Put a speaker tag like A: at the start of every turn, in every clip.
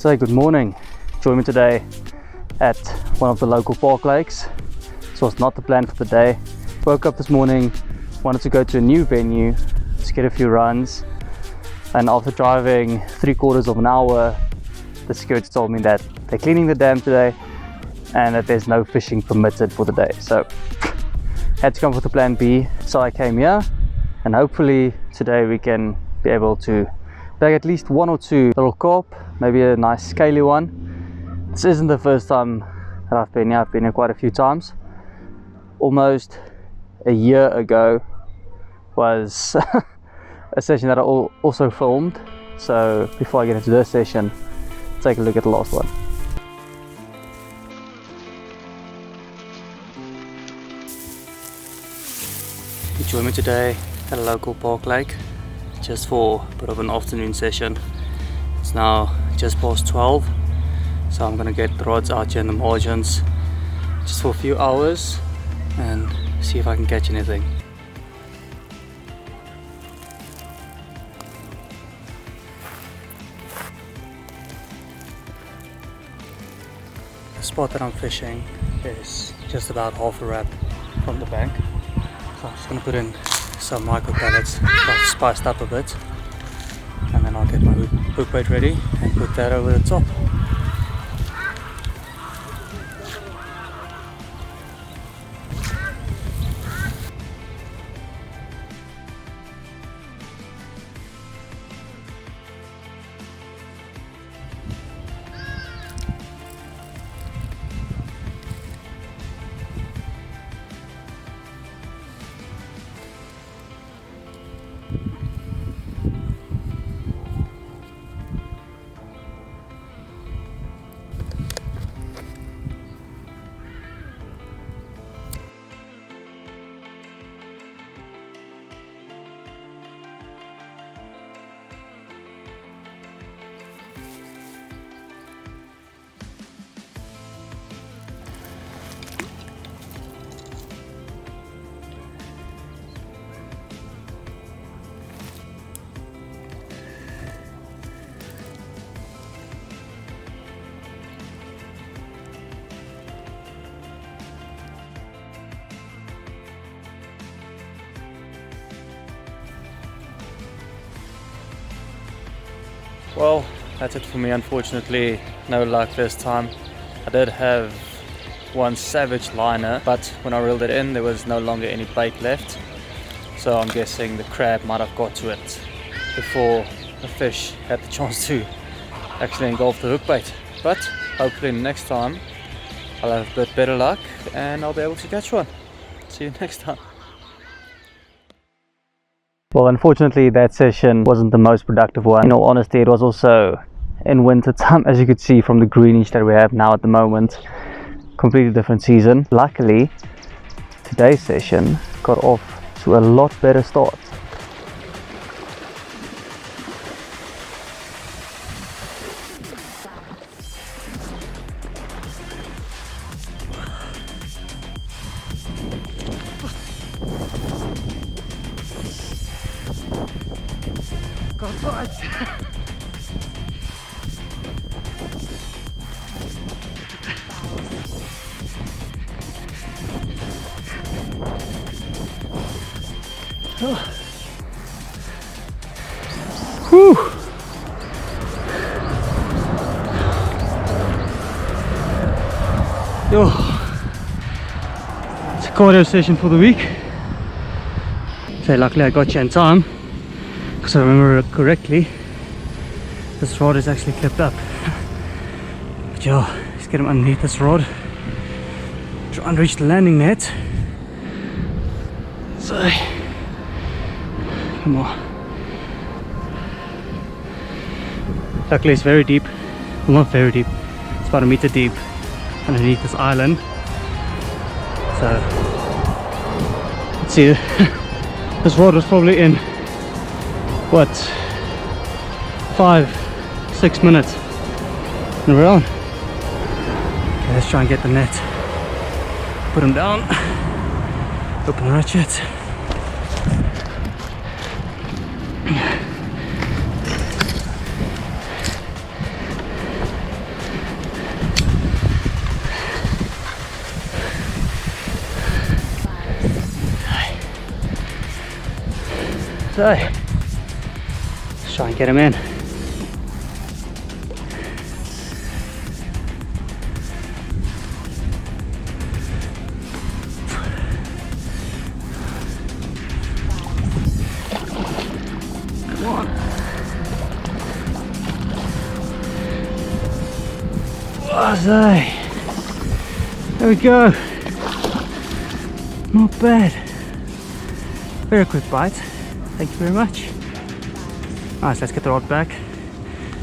A: So good morning. Join me today at one of the local park lakes. This was not the plan for the day. Woke up this morning, wanted to go to a new venue to get a few runs, and after driving 3/4 of an hour, the security told me that they're cleaning the dam today and that there's no fishing permitted for the day. So had to come up with a plan B. So I came here, and hopefully today we can be able to bag at least one or two little carp, maybe a nice scaly one. This isn't the first time that I've been here. I've been here quite a few times. Almost a year ago was a session that I also filmed. So before I get into this session, take a look at the last one. You join me today at a local park lake just for a bit of an afternoon session. It's now just past 12, so I'm gonna get the rods out here in the margins just for a few hours and see if I can catch anything. The spot that I'm fishing is just about half a wrap from the bank, so I'm just gonna put in some micro pellets that I've spiced up a bit, and then I'll get my hook bait ready and put that over the top. Well, that's it for me. Unfortunately, no luck this time. I did have one savage liner, but when I reeled it in, there was no longer any bait left. So I'm guessing the crab might have got to it before the fish had the chance to actually engulf the hook bait. But hopefully next time I'll have a bit better luck and I'll be able to catch one. See you next time. Well, unfortunately that session wasn't the most productive one. In all honesty, it was also in winter time, as you could see from the greenish that we have now at the moment. Completely different season. Luckily, today's session got off to a lot better start. Whew. Yo, it's a cardio session for the week. So luckily I got you in time, because I remember correctly, this rod is actually clipped up. But yo, it's get him underneath this rod. Try and reach the landing net. So, come on. Luckily it's very deep. Well, not very deep. It's about 1 meter deep underneath this island. So, let's see. This rod was probably in, what, 5-6 minutes. And we're on. Okay, let's try and get the net. Put him down. Open the ratchet. So, let's try and get him in. Come on. So, there we go. Not bad. Very quick bite. Thank you very much. Nice, let's get the rod back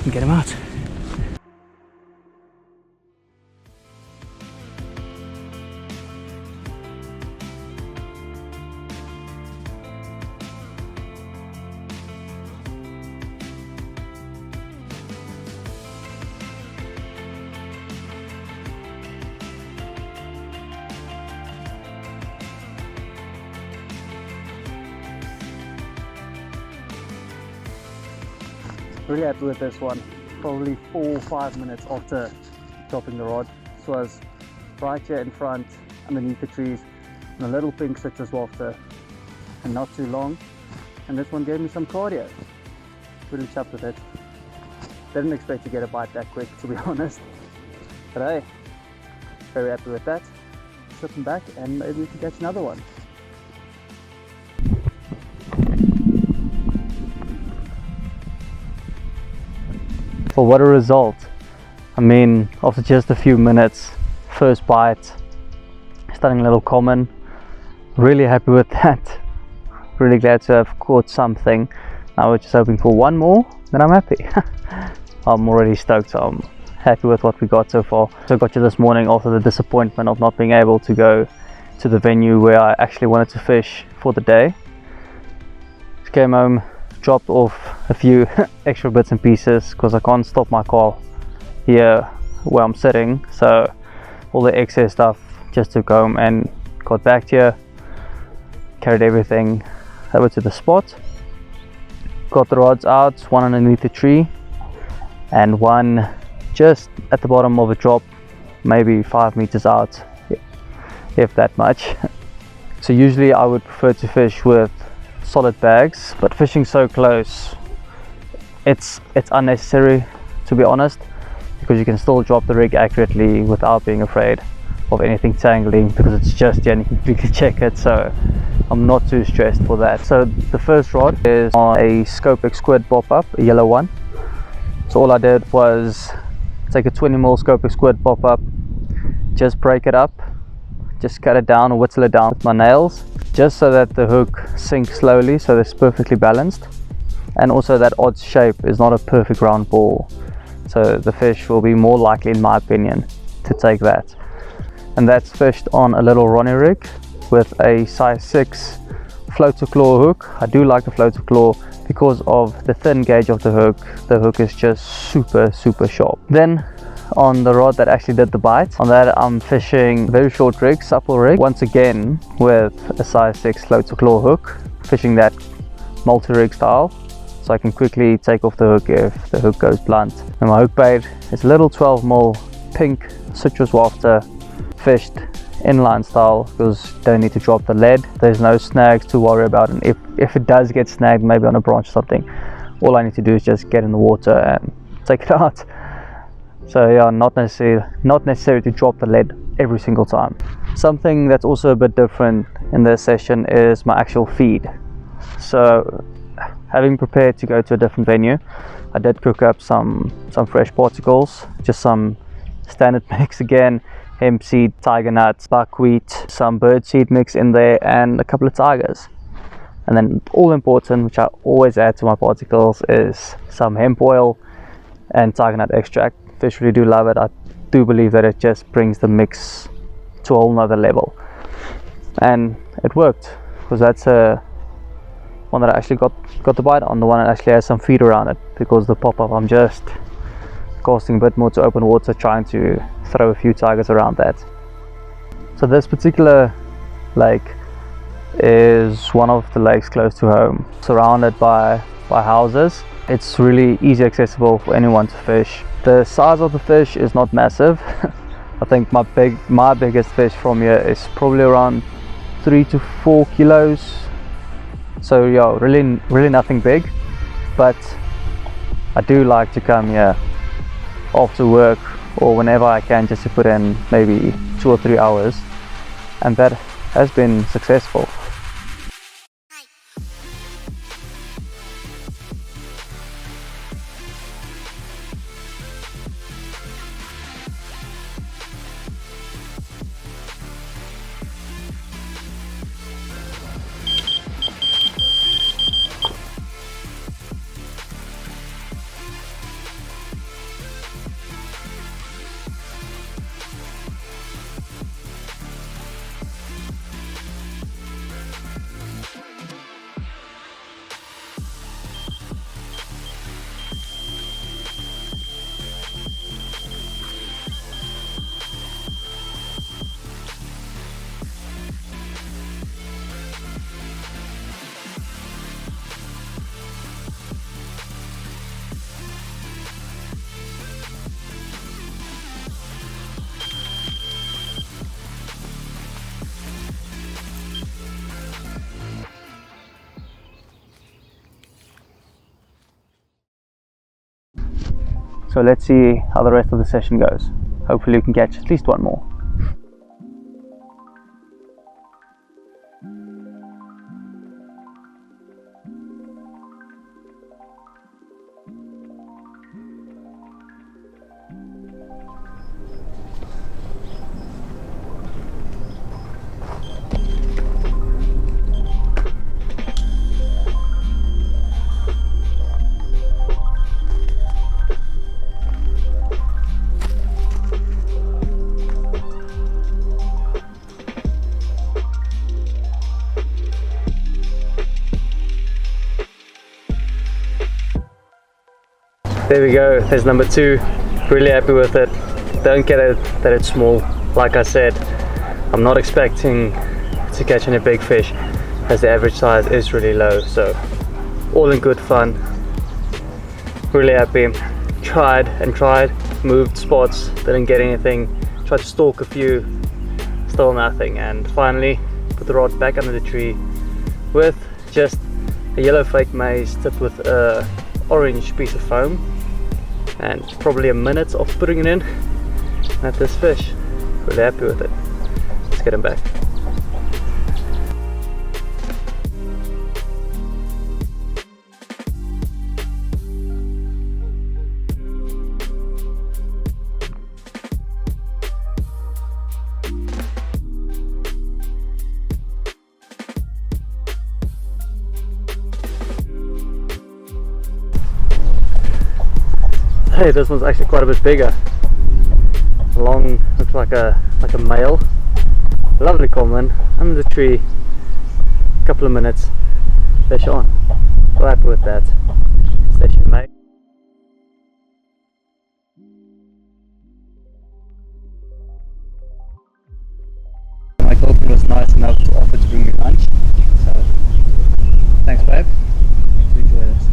A: and get him out. Really happy with this one. Probably 4 or 5 minutes after dropping the rod. This was right here in front, underneath the trees, and a little pink citrus wafter, and not too long. And this one gave me some cardio. Really chuffed with it. Didn't expect to get a bite that quick, to be honest. But hey, very happy with that. Slip them back and maybe we can catch another one. Well, what a result. I mean, after just a few minutes, first bite, starting a little common. Really happy with that. Really glad to have caught something. Now we're just hoping for one more, then I'm happy. I'm already stoked, so I'm happy with what we got so far. So I got you this morning after the disappointment of not being able to go to the venue where I actually wanted to fish for the day. Just came home, dropped off a few extra bits and pieces because I can't stop my car here where I'm sitting, so all the excess stuff just took home and got back here, carried everything over to the spot, got the rods out, one underneath the tree and one just at the bottom of a drop, maybe 5 meters out, if that much. So usually I would prefer to fish with solid bags, but fishing so close, it's unnecessary, to be honest, because you can still drop the rig accurately without being afraid of anything tangling, because it's just here and you can quickly check it. So I'm not too stressed for that. So the first rod is on a Scopex squid pop-up, a yellow one. So all I did was take a 20mm Scopex squid pop-up, just break it up, just cut it down or whittle it down with my nails, just so that the hook sinks slowly, so it's perfectly balanced, and also that odd shape is not a perfect round ball, so the fish will be more likely, in my opinion, to take that. And that's fished on a little Ronnie rig with a size 6 floater claw hook. I do like the floater claw because of the thin gauge of the hook. The hook is just super sharp. Then on the rod that actually did the bite, on that I'm fishing very short rig, supple rig, once again with a size 6 floater claw hook, fishing that multi-rig style, so I can quickly take off the hook if the hook goes blunt. And my hook bait is a little 12mm pink citrus wafter, fished inline style, because you don't need to drop the lead, there's no snags to worry about, and if it does get snagged, maybe on a branch or something, all I need to do is just get in the water and take it out. So yeah, not necessary to drop the lead every single time. Something that's also a bit different in this session is my actual feed. So having prepared to go to a different venue, I did cook up some fresh particles, just some standard mix again: hemp seed, tiger nuts, buckwheat, some bird seed mix in there, and a couple of tigers. And then all important, which I always add to my particles, is some hemp oil and tiger nut extract. Fish really do love it. I do believe that it just brings the mix to a whole nother level, and it worked, because that's a one that I actually got the bite on, the one that actually has some feed around it, because the pop-up I'm just casting a bit more to open water, trying to throw a few tigers around that. So this particular lake is one of the lakes close to home, surrounded by houses. It's really easy accessible for anyone to fish. The size of the fish is not massive. I think my biggest fish from here is probably around 3 to 4 kilos. So yeah, really nothing big, but I do like to come here after work or whenever I can, just to put in maybe 2 or 3 hours, and that has been successful. So let's see how the rest of the session goes. Hopefully we can catch at least one more. There we go, there's number 2. Really happy with it. Don't get it that it's small. Like I said, I'm not expecting to catch any big fish, as the average size is really low. So all in good fun. Really happy. Tried, moved spots, didn't get anything. Tried to stalk a few, still nothing. And finally put the rod back under the tree with just a yellow fake maize tipped with a orange piece of foam, and probably a minute of putting it in at this fish. Really happy with it. Let's get him back. Hey, this one's actually quite a bit bigger. Long, looks like a male. Lovely common, under the tree. Couple of minutes, fish on. So happy with that session, mate. My girlfriend was nice enough to offer to bring me lunch, so thanks, babe. Enjoy this.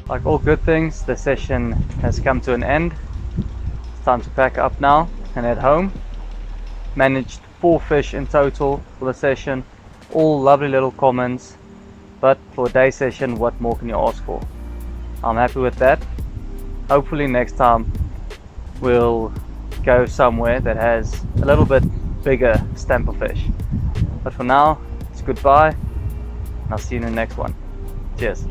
A: Like all good things, the session has come to an end. It's time to pack up now and head home. Managed 4 fish in total for the session, all lovely little commons, but for a day session, what more can you ask for? I'm happy with that. Hopefully next time we'll go somewhere that has a little bit bigger stamper fish. But for now, it's goodbye, and I'll see you in the next one. Cheers.